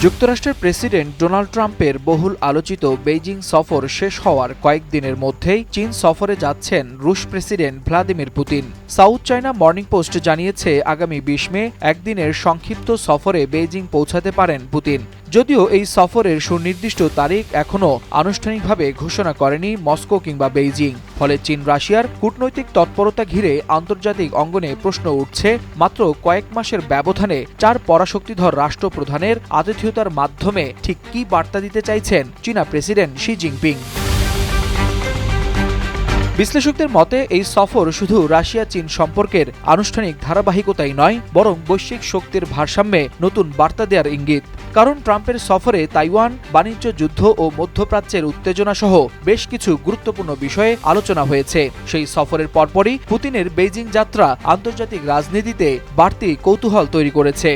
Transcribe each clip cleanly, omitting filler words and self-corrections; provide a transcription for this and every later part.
যুক্তরাষ্ট্রের president Donald ট্রাম্পের বহুল আলোচিত বেইজিং সফর শেষ হওয়ার কয়েকদিনের মধ্যেই চীন সফরে যাচ্ছেন রুশ president Vladimir Putin. South China morning post জানিয়েছে, আগামী ২০ মে একদিনের সংক্ষিপ্ত সফরে বেইজিং পৌঁছাতে পারেন পুতিন। যদিও এই সফরের সুনির্দিষ্ট তারিখ এখনও আনুষ্ঠানিকভাবে ঘোষণা করেনি মস্কো কিংবা বেইজিং। ফলে চীন রাশিয়ার কূটনৈতিক তৎপরতা ঘিরে আন্তর্জাতিক অঙ্গনে প্রশ্ন উঠছে, মাত্র কয়েক মাসের ব্যবধানে ৪ পরাশক্তিধর রাষ্ট্রপ্রধানের আতিথেয়তার মাধ্যমে ঠিক কী বার্তা দিতে চাইছেন চীনা প্রেসিডেন্ট শি জিনপিং। বিশ্লেষকদের মতে এই সফর শুধু রাশিয়া চীন সম্পর্কের আনুষ্ঠানিক ধারাবাহিকতাই নয়, বরং বৈশ্বিক শক্তির ভারসাম্যে নতুন বার্তা দেওয়ার ইঙ্গিত। কারণ ট্রাম্পের সফরে তাইওয়ান, বাণিজ্য যুদ্ধ ও মধ্যপ্রাচ্যের উত্তেজনা সহ বেশ কিছু গুরুত্বপূর্ণ বিষয়ে আলোচনা হয়েছে। সেই সফরের পরপরই পুতিনের বেইজিং যাত্রা আন্তর্জাতিক রাজনীতিতে বাড়তি কৌতূহল তৈরি করেছে।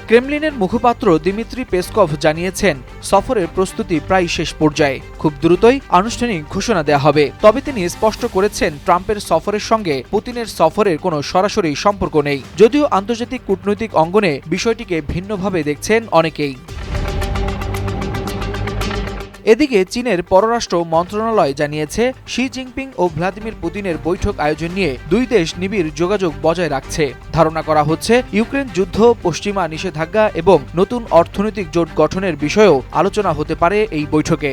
ক্রেমলিনের মুখপাত্র দিমিত্রি পেসকভ জানিয়েছেন, সফরের প্রস্তুতি প্রায় শেষ পর্যায়ে, খুব দ্রুতই আনুষ্ঠানিক ঘোষণা দেওয়া হবে। তবে তিনি স্পষ্ট করেছেন, ট্রাম্পের সফরের সঙ্গে পুতিনের সফরের কোনো সরাসরি সম্পর্ক নেই। যদিও আন্তর্জাতিক কূটনৈতিক অঙ্গনে বিষয়টিকে ভিন্নভাবে দেখছেন অনেকেই। এদিকে চীনের পররাষ্ট্র মন্ত্রণালয় জানিয়েছে, শি জিনপিং ও ভ্লাদিমির পুতিনের বৈঠক আয়োজন নিয়ে দুই দেশ নিবিড় যোগাযোগ বজায় রাখছে। ধারণা করা হচ্ছে, ইউক্রেন যুদ্ধ, পশ্চিমা নিষেধাজ্ঞা এবং নতুন অর্থনৈতিক জোট গঠনের বিষয়েও আলোচনা হতে পারে এই বৈঠকে।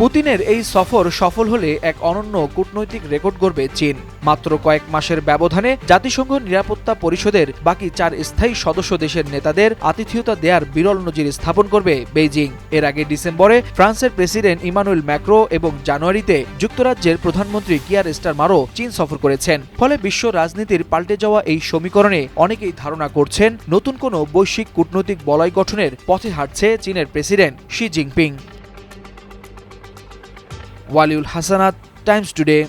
পুতিনের এই সফর সফল হলে এক অনন্য কূটনৈতিক রেকর্ড গড়বে চীন। মাত্র কয়েক মাসের ব্যবধানে জাতিসংঘ নিরাপত্তা পরিষদের বাকি ৪ স্থায়ী সদস্য দেশের নেতাদের আতিথেয়তা দেয়ার বিরল নজির স্থাপন করবে বেইজিং। এর আগে ডিসেম্বরে ফ্রান্সের প্রেসিডেন্ট ইমানুয়েল ম্যাক্রো এবং জানুয়ারিতে যুক্তরাজ্যের প্রধানমন্ত্রী কিয়ার স্টারমারও চীন সফর করেছেন। ফলে বিশ্ব রাজনীতির পাল্টে যাওয়া এই সমীকরণে অনেকেই ধারণা করছেন, নতুন কোনো বৈশ্বিক কূটনৈতিক বলয় গঠনের পথে হাঁটছে চীনের president Xi Jinping. Waliul Hasnat, Times today.